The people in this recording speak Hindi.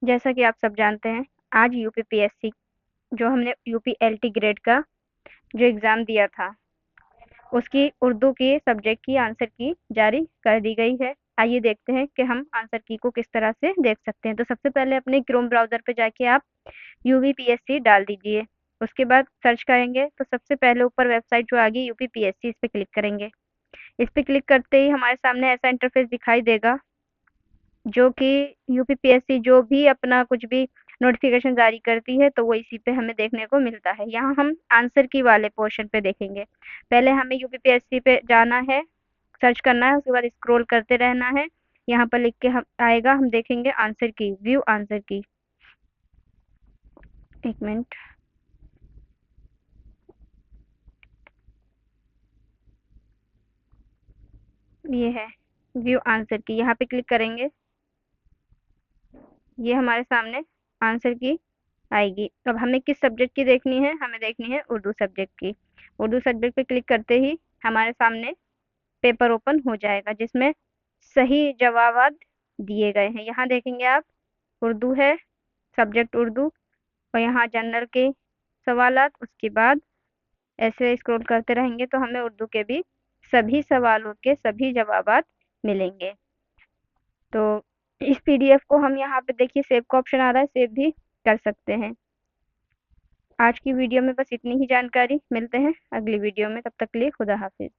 जैसा कि आप सब जानते हैं, आज यूपीपीएससी जो हमने यूपीएलटी ग्रेड का जो एग्ज़ाम दिया था, उसकी उर्दू के सब्जेक्ट की आंसर की जारी कर दी गई है। आइए देखते हैं कि हम आंसर की को किस तरह से देख सकते हैं। तो सबसे पहले अपने क्रोम ब्राउज़र पे जाके आप यूपीपीएससी डाल दीजिए। उसके बाद सर्च करेंगे तो सबसे पहले ऊपर वेबसाइट जो आ गई यूपीपीएससी, इस पे क्लिक करेंगे। इस पे क्लिक करते ही हमारे सामने ऐसा इंटरफेस दिखाई देगा, जो कि यूपीपीएससी जो भी अपना कुछ भी नोटिफिकेशन जारी करती है तो वो इसी पे हमें देखने को मिलता है। यहाँ हम आंसर की वाले पोर्शन पे देखेंगे। पहले हमें यूपीपीएससी पे जाना है, सर्च करना है, उसके बाद स्क्रॉल करते रहना है। यहाँ पर लिख के हम आएगा, हम देखेंगे आंसर की, व्यू आंसर की। एक मिनट, ये है व्यू आंसर की, यहाँ पे क्लिक करेंगे। ये हमारे सामने आंसर की आएगी। अब हमें किस सब्जेक्ट की देखनी है? हमें देखनी है उर्दू सब्जेक्ट की। उर्दू सब्जेक्ट पे क्लिक करते ही हमारे सामने पेपर ओपन हो जाएगा, जिसमें सही जवाब दिए गए हैं। यहाँ देखेंगे आप, उर्दू है, सब्जेक्ट उर्दू, और यहाँ जनरल के सवालात। उसके बाद ऐसे स्क्रॉल करते रहेंगे तो हमें उर्दू के भी सभी सवालों के सभी जवाबात मिलेंगे। तो इस पीडीएफ को हम यहाँ पे देखिए सेव का ऑप्शन आ रहा है, सेव भी कर सकते हैं। आज की वीडियो में बस इतनी ही जानकारी। मिलते हैं अगली वीडियो में, तब तक के लिए खुदा हाफिज।